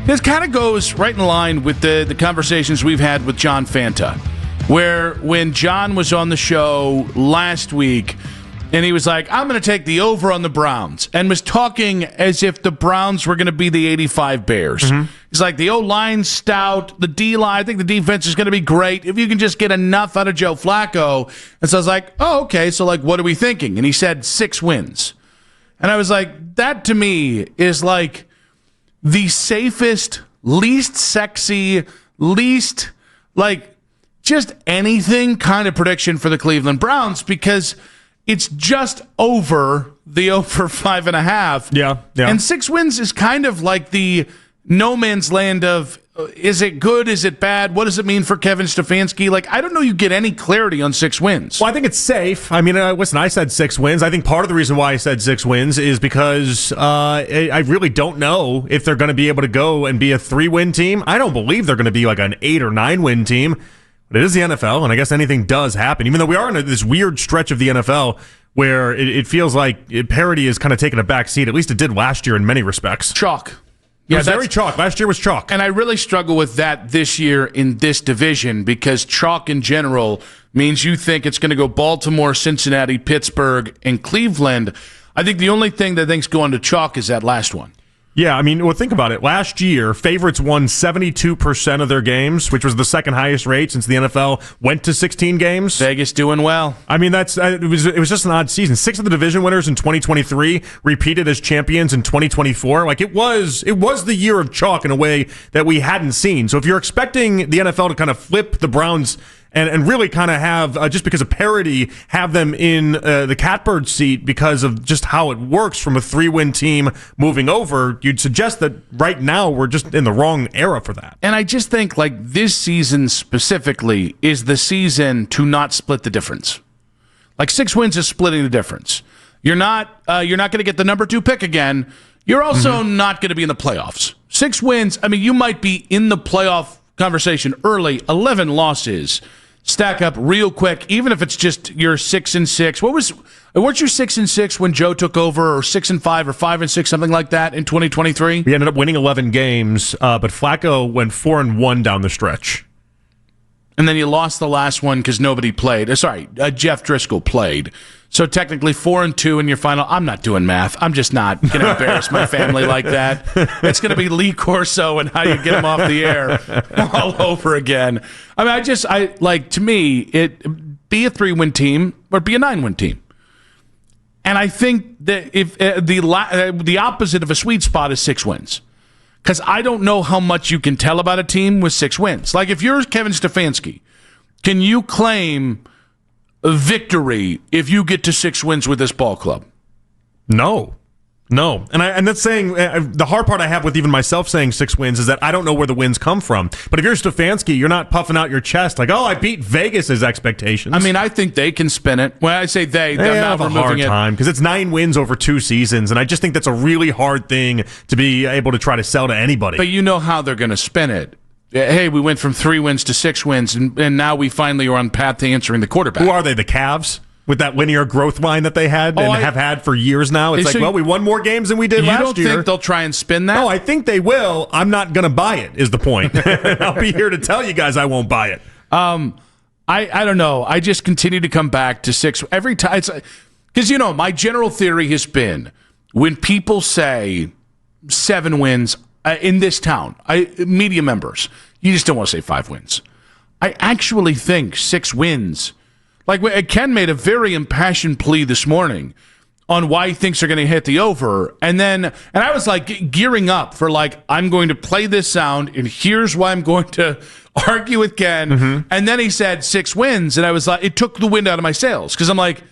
This kind of goes right in line with the conversations we've had with John Fanta, where when John was on the show last week, and he was like, I'm going to take the over on the Browns, and was talking as if the Browns were going to be the 85 Bears. Mm-hmm. He's like, the O-line's stout, the D-line, I think the defense is going to be great if you can just get enough out of Joe Flacco. And so I was like, oh, okay, so like, what are we thinking? And he said 6 wins. And I was like, that to me is like the safest, least sexy, least like just anything kind of prediction for the Cleveland Browns, because it's just over 5.5. Yeah. And 6 wins is kind of like the no man's land of, is it good? Is it bad? What does it mean for Kevin Stefanski? Like, I don't know you get any clarity on 6 wins. Well, I think it's safe. I mean, listen, I said 6 wins. I think part of the reason why I said 6 wins is because I really don't know if they're going to be able to go and be a 3-win team. I don't believe they're going to be like an 8 or 9-win team. But it is the NFL, and I guess anything does happen. Even though we are in this weird stretch of the NFL where it feels like parity is kind of taking a back seat. At least it did last year in many respects. Chalk. Yeah, it was very chalk. Last year was chalk. And I really struggle with that this year in this division, because chalk in general means you think it's going to go Baltimore, Cincinnati, Pittsburgh, and Cleveland. I think the only thing that I think's going to chalk is that last one. Yeah, I mean, well, think about it. Last year, favorites won 72% of their games, which was the second highest rate since the NFL went to 16 games. Vegas doing well. I mean, it was just an odd season. 6 of the division winners in 2023 repeated as champions in 2024. Like, it was the year of chalk in a way that we hadn't seen. So if you're expecting the NFL to kind of flip the Browns and really kind of have, just because of parity, have them in the catbird seat because of just how it works from a 3-win team moving over, you'd suggest that right now we're just in the wrong era for that. And I just think, like, this season specifically is the season to not split the difference. Like, 6 wins is splitting the difference. You're not going to get the number 2 pick again. You're also not going to be in the playoffs. 6 wins, I mean, you might be in the playoff conversation early. 11 losses stack up real quick, even if it's just you're 6-6. Weren't you 6-6 when Joe took over, or 6-5 or 5-6, something like that in 2023? We ended up winning 11 games, but Flacco went 4-1 down the stretch. And then you lost the last one because nobody played. Jeff Driscoll played. So technically 4-2 in your final. I'm not doing math. I'm just not going to embarrass my family like that. It's going to be Lee Corso and how you get him off the air all over again. I mean, to me, it be a 3-win team or be a 9-win team. And I think that if the opposite of a sweet spot is 6 wins. Because I don't know how much you can tell about a team with 6 wins. Like, if you're Kevin Stefanski, can you claim a victory if you get to 6 wins with this ball club? No. And that's saying, the hard part I have with even myself saying 6 wins is that I don't know where the wins come from. But if you're Stefanski, you're not puffing out your chest like, oh, I beat Vegas's expectations. I mean, I think they can spin it. When I say they have a hard time because it's 9 wins over 2 seasons. And I just think that's a really hard thing to be able to try to sell to anybody. But you know how they're going to spin it. Hey, we went from 3 wins to 6 wins, and now we finally are on path to answering the quarterback. Who are they, the Cavs? With that linear growth line that they had have had for years now. It's we won more games than we did last year. You don't think they'll try and spin that? No, I think they will. I'm not going to buy it, is the point. I'll be here to tell you guys I won't buy it. I don't know. I just continue to come back to 6 every time. Because, my general theory has been when people say 7 wins in this town, media members, you just don't want to say 5 wins. I actually think 6 wins. Like, Ken made a very impassioned plea this morning on why he thinks they're going to hit the over. And I was like gearing up for I'm going to play this sound, and here's why I'm going to argue with Ken. Mm-hmm. And then he said 6 wins, and I was like, it took the wind out of my sails because I'm like,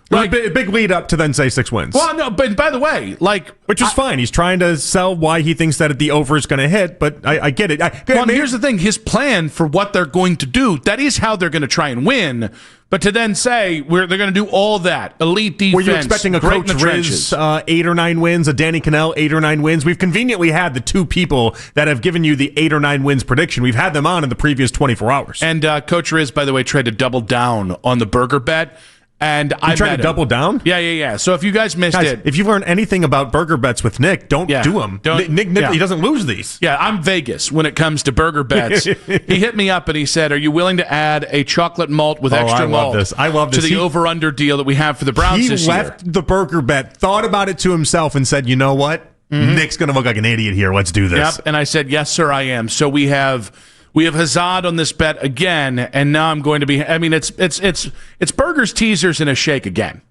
a big lead up to then say 6 wins. Well, no, but by the way, which is fine. He's trying to sell why he thinks that the over is going to hit, but I get it. Here's the thing. His plan for what they're going to do, that is how they're going to try and win. But to then say they're going to do all that, elite defense, were you expecting a Coach Riz 8 or 9 wins, a Danny Cannell 8 or 9 wins? We've conveniently had the 2 people that have given you the 8 or 9 wins prediction. We've had them on in the previous 24 hours. And Coach Riz, by the way, tried to double down on the burger bet. And I try to double down? Yeah. So if you guys missed it. If you've learned anything about burger bets with Nick, don't do them. Nick, he doesn't lose these. Yeah, I'm Vegas when it comes to burger bets. He hit me up and he said, are you willing to add a chocolate malt with extra malt I love this. to the over-under deal that we have for the Browns this year? He left the burger bet, thought about it to himself, and said, you know what? Nick's going to look like an idiot here. Let's do this. Yep, and I said, yes, sir, I am. So we have Hazard on this bet again, and now I'm going to be. I mean, it's burgers, teasers, and a shake again,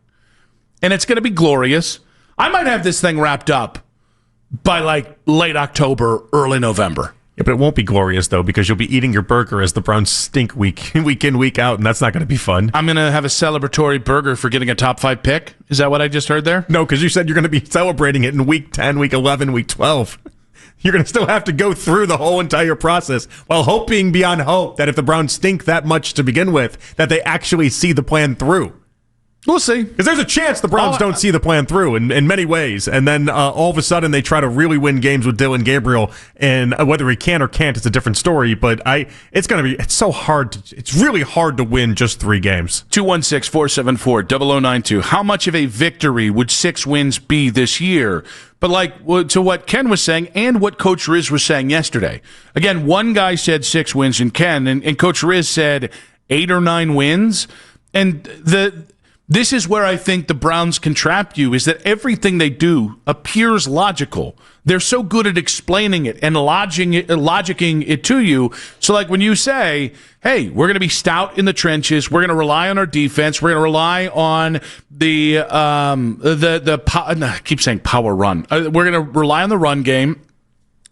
and it's going to be glorious. I might have this thing wrapped up by like late October, early November. Yeah, but it won't be glorious though because you'll be eating your burger as the Browns stink week in, week out, and that's not going to be fun. I'm going to have a celebratory burger for getting a top 5 pick. Is that what I just heard there? No, because you said you're going to be celebrating it in week 10, week 11, week 12. You're going to still have to go through the whole entire process while hoping beyond hope that if the Browns stink that much to begin with, that they actually see the plan through. We'll see. Because there's a chance the Browns don't see the plan through in many ways. And then all of a sudden they try to really win games with Dylan Gabriel. And whether he can or can't, it's a different story. But it's so hard. It's really hard to win just 3 games. 216-474-0092. How much of a victory would 6 wins be this year? But to what Ken was saying and what Coach Riz was saying yesterday. Again, one guy said 6 wins in Ken, and Coach Riz said 8 or 9 wins. And this is where I think the Browns can trap you, is that everything they do appears logical. They're so good at explaining it and logicking it to you. So like when you say, hey, we're going to be stout in the trenches, we're going to rely on our defense, we're going to rely on I keep saying power run. We're going to rely on the run game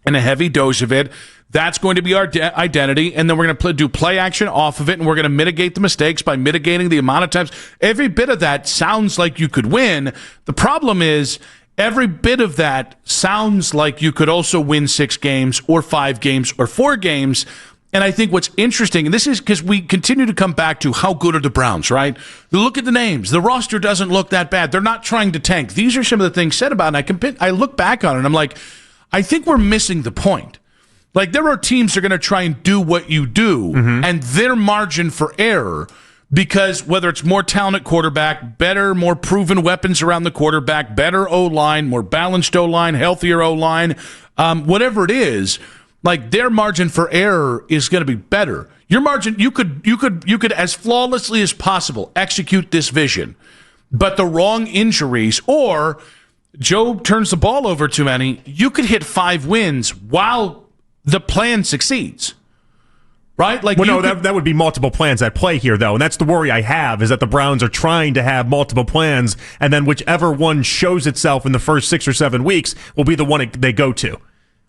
and a heavy dose of it. That's going to be our identity, and then we're going to do play action off of it, and we're going to mitigate the mistakes by mitigating the amount of times. Every bit of that sounds like you could win. The problem is every bit of that sounds like you could also win 6 games or 5 games or 4 games. And I think what's interesting, and this is because we continue to come back to how good are the Browns, right? Look at the names. The roster doesn't look that bad. They're not trying to tank. These are some of the things said about it, and I look back on it, and I'm like, I think we're missing the point. Like, there are teams that are going to try and do what you do, and their margin for error, because whether it's more talented quarterback, better, more proven weapons around the quarterback, better O-line, more balanced O-line, healthier O-line, whatever it is, like their margin for error is going to be better. Your margin, you could as flawlessly as possible execute this vision, but the wrong injuries or Joe turns the ball over too many, you could hit 5 wins while the plan succeeds, right? Like, that would be multiple plans at play here, though, and that's the worry I have, is that the Browns are trying to have multiple plans, and then whichever one shows itself in the first 6 or 7 weeks will be the one they go to.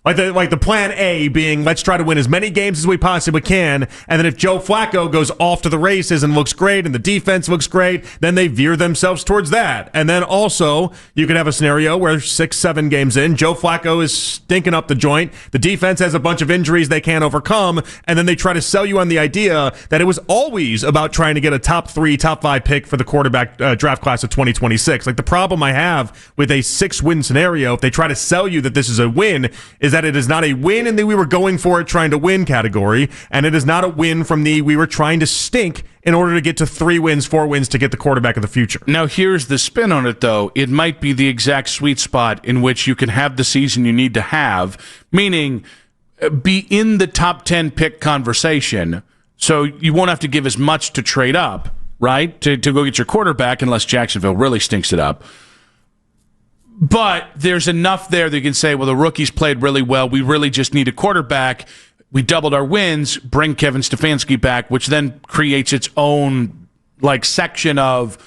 Like the plan A being, let's try to win as many games as we possibly can, and then if Joe Flacco goes off to the races and looks great and the defense looks great, then they veer themselves towards that. And then also, you could have a scenario where 6, 7 games in, Joe Flacco is stinking up the joint, the defense has a bunch of injuries they can't overcome, and then they try to sell you on the idea that it was always about trying to get a top 3, top 5 pick for the quarterback draft class of 2026. Like, the problem I have with a 6-win scenario, if they try to sell you that this is a win, is that it is not a win in the we were going for it trying to win category, and it is not a win from the we were trying to stink in order to get to 3 wins, 4 wins to get the quarterback of the future. Now, here's the spin on it, though. It might be the exact sweet spot in which you can have the season you need to have, meaning be in the top 10 pick conversation, so you won't have to give as much to trade up, right, to go get your quarterback unless Jacksonville really stinks it up. But there's enough there that you can say, well, the rookies played really well. We really just need a quarterback. We doubled our wins, bring Kevin Stefanski back, which then creates its own section of,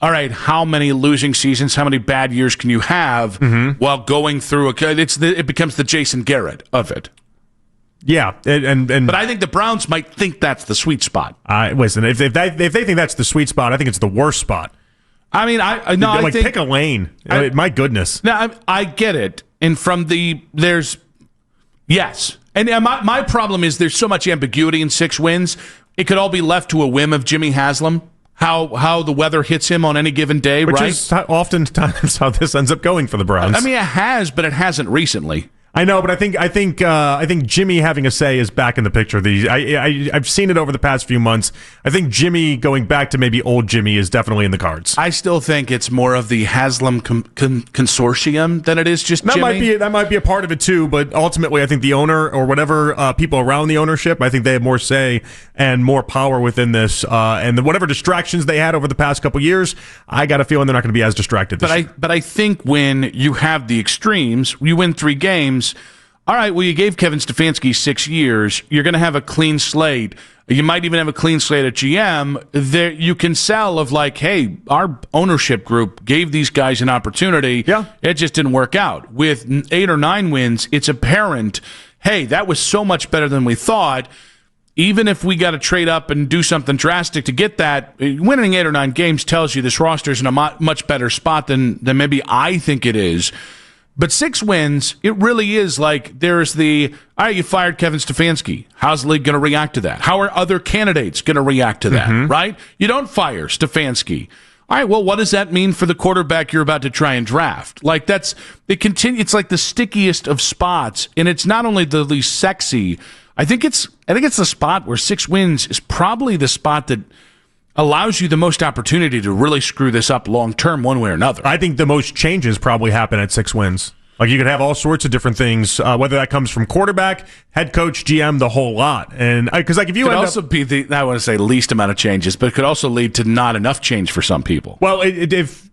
all right, how many losing seasons, how many bad years can you have while going through it becomes the Jason Garrett of it. Yeah, but I think the Browns might think that's the sweet spot. Listen, if they think that's the sweet spot, I think it's the worst spot. I mean, I think pick a lane. My goodness. No, I get it. And yes. And my problem is there's so much ambiguity in 6 wins. It could all be left to a whim of Jimmy Haslam, how the weather hits him on any given day, Which right? is oftentimes how this ends up going for the Browns. I mean, it has, but it hasn't recently. I know, but I think Jimmy having a say is back in the picture. I've seen it over the past few months. I think Jimmy going back to maybe old Jimmy is definitely in the cards. I still think it's more of the Haslam consortium than it is just Jimmy. That might be a part of it too, but ultimately I think the owner or whatever people around the ownership, I think they have more say and more power within this. And whatever distractions they had over the past couple years, I got a feeling they're not going to be as distracted this year. But I think when you have the extremes, you win 3 games. All right, well, you gave Kevin Stefanski 6 years. You're going to have a clean slate. You might even have a clean slate at GM. There, you can sell of like, hey, our ownership group gave these guys an opportunity. Yeah. It just didn't work out. With 8 or 9 wins, it's apparent, hey, that was so much better than we thought. Even if we got to trade up and do something drastic to get that, winning 8 or 9 games tells you this roster's in a much better spot than maybe I think it is. But 6 wins, it really is like there's all right, you fired Kevin Stefanski. How's the league going to react to that? How are other candidates going to react to that, right? You don't fire Stefanski. All right, well, what does that mean for the quarterback you're about to try and draft? Like it's like the stickiest of spots, and it's not only the least sexy. I think it's the spot where 6 wins is probably the spot that allows you the most opportunity to really screw this up long term one way or another. I think the most changes probably happen at 6 wins. Like you could have all sorts of different things, whether that comes from quarterback, head coach, GM, the whole lot. And because like if you could also be I want to say least amount of changes, but it could also lead to not enough change for some people. Well, if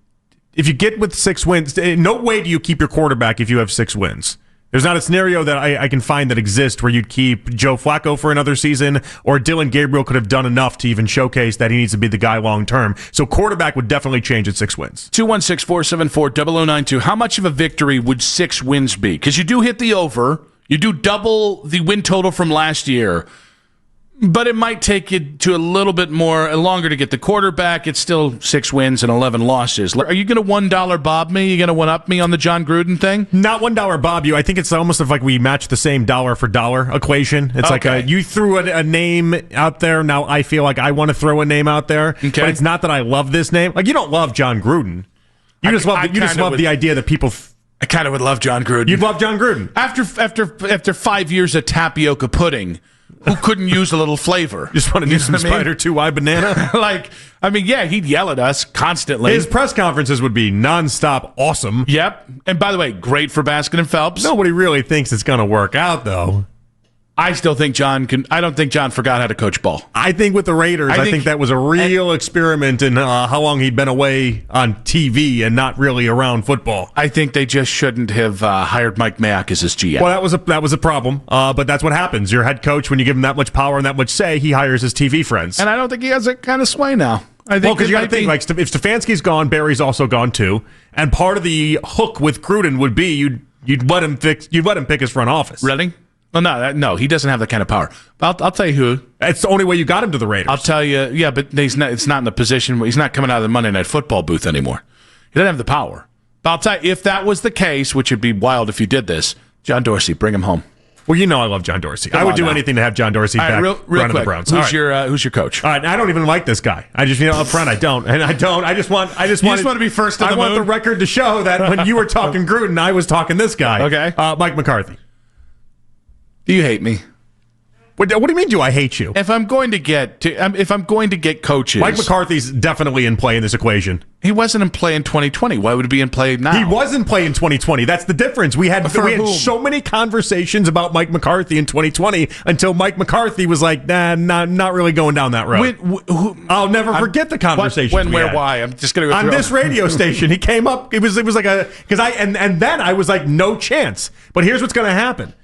you get with 6 wins, no way do you keep your quarterback if you have 6 wins. There's not a scenario that I can find that exists where you'd keep Joe Flacco for another season, or Dylan Gabriel could have done enough to even showcase that he needs to be the guy long term. So quarterback would definitely change at 6 wins. 216-474-0092. How much of a victory would 6 wins be? Because you do hit the over. You do double the win total from last year. But it might take you to a little bit more longer to get the quarterback. It's still 6 wins and 11 losses. Are you going to $1 bob me? You going to one-up me on the John Gruden thing? Not $1 bob you. I think it's almost like we match the same dollar for dollar equation. It's okay. Like you threw a name out there. Now I feel like I want to throw a name out there. Okay. But it's not that I love this name. Like you don't love John Gruden. You just love the idea that people. I kind of would love John Gruden. You'd love John Gruden after 5 years of tapioca pudding. Who couldn't use a little flavor? Just want to do some Spider 2Y banana? Yeah, he'd yell at us constantly. His press conferences would be nonstop awesome. Yep. And by the way, great for Baskin and Phelps. Nobody really thinks it's going to work out, though. I still think I don't think John forgot how to coach ball. I think with the Raiders, I think that was a real experiment in how long he'd been away on TV and not really around football. I think they just shouldn't have hired Mike Mayock as his GM. Well, that was a problem. But that's what happens. Your head coach, when you give him that much power and that much say, he hires his TV friends. And I don't think he has that kind of sway now. I think because you got to think, like, if Stefanski's gone, Barry's also gone too. And part of the hook with Gruden would be you'd let him pick his front office. Really? Well, no, he doesn't have that kind of power. But I'll tell you who. It's the only way you got him to the Raiders. I'll tell you, yeah, but it's not in the position where he's not coming out of the Monday Night Football booth anymore. He doesn't have the power. But I'll tell you, if that was the case, which would be wild if you did this, John Dorsey, bring him home. Well, you know I love John Dorsey. I would do anything to have John Dorsey back real running quick, the Browns. Who's your coach? All right, I don't even like this guy. I just, up front, I don't. I just want to be first in the moon? I want the record to show that when you were talking Gruden, I was talking this guy. Okay. Mike McCarthy. Do you hate me? What do you mean? Do I hate you? If I'm going to get coaches, Mike McCarthy's definitely in play in this equation. He wasn't in play in 2020. Why would he be in play now? He was in play in 2020. That's the difference. We had so many conversations about Mike McCarthy in 2020 until Mike McCarthy was like, nah, not really going down that road. I'll never forget the conversation. When, where, why? I'm just going to go on this radio station. He came up. It was like and then I was like, no chance. But here's what's going to happen.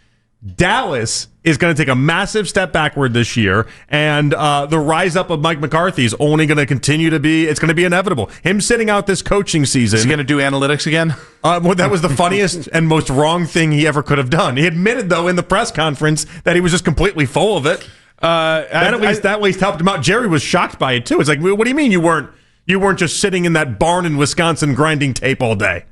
Dallas is going to take a massive step backward this year, and the rise up of Mike McCarthy is only going to continue to be, it's going to be inevitable. Him sitting out this coaching season. Is he going to do analytics again? Well, that was the funniest and most wrong thing he ever could have done. He admitted, though, in the press conference that he was just completely full of it. That at least helped him out. Jerry was shocked by it, too. It's like, what do you mean you weren't just sitting in that barn in Wisconsin grinding tape all day?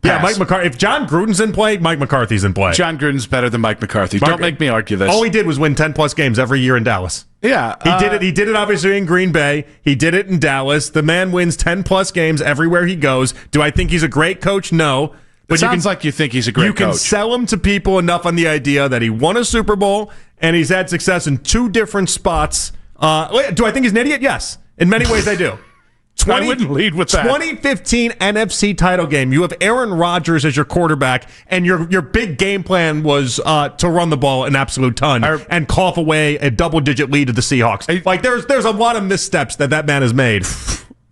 Yeah, Mike McCarthy. If John Gruden's in play, Mike McCarthy's in play. John Gruden's better than Mike McCarthy. Don't make me argue this. All he did was win 10-plus games every year in Dallas. Yeah. He did it obviously in Green Bay. He did it in Dallas. The man wins 10-plus games everywhere he goes. Do I think he's a great coach? No. Sounds like you think he's a great coach. You can sell him to people enough on the idea that he won a Super Bowl and he's had success in 2 different spots. Do I think he's an idiot? Yes. In many ways, I do. I wouldn't lead with that. 2015 NFC title game. You have Aaron Rodgers as your quarterback, and your big game plan was to run the ball an absolute ton and cough away a double-digit lead to the Seahawks. There's a lot of missteps that man has made.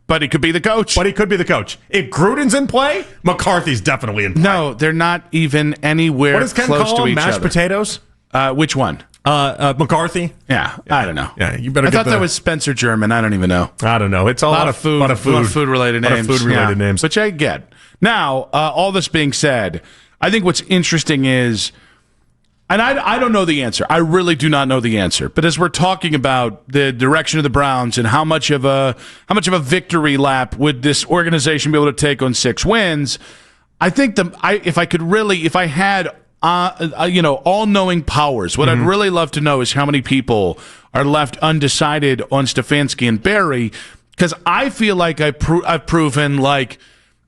But he could be the coach. If Gruden's in play, McCarthy's definitely in play. No, they're not even anywhere what does Ken close call to each mashed other. Which potatoes? Which one? McCarthy? Yeah, I don't know. Yeah, you better. I thought that was Spencer German. I don't even know. I don't know. It's a lot of food. A lot of food-related names. Food-related names. Which I get. Now, all this being said, I think what's interesting is, and I don't know the answer. I really do not know the answer. But as we're talking about the direction of the Browns and how much of a victory lap would this organization be able to take on 6 wins, I think if I had all-knowing powers. What I'd really love to know is how many people are left undecided on Stefanski and Barry, because I feel like I've proven like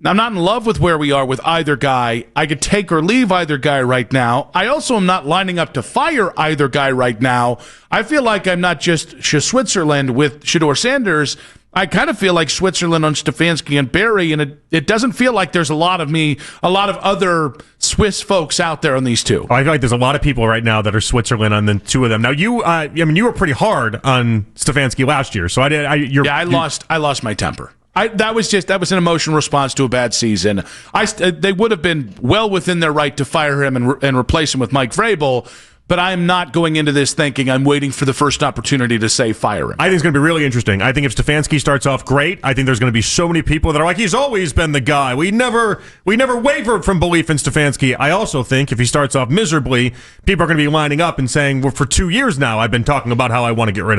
I'm not in love with where we are with either guy. I could take or leave either guy right now. I also am not lining up to fire either guy right now. I feel like I'm not just Switzerland with Shedeur Sanders. I kind of feel like Switzerland on Stefanski and Barry, and it doesn't feel like there's a lot of other Swiss folks out there on these two. I feel like there's a lot of people right now that are Switzerland on the 2 of them. Now, you were pretty hard on Stefanski last year, so I lost my temper. That was an emotional response to a bad season. They would have been well within their right to fire him and replace him with Mike Vrabel. But I'm not going into this thinking I'm waiting for the first opportunity to say fire him. I think it's going to be really interesting. I think if Stefanski starts off great, I think there's going to be so many people that are like, he's always been the guy. We never wavered from belief in Stefanski. I also think if he starts off miserably, people are going to be lining up and saying, well, for 2 years now, I've been talking about how I want to get rid of him.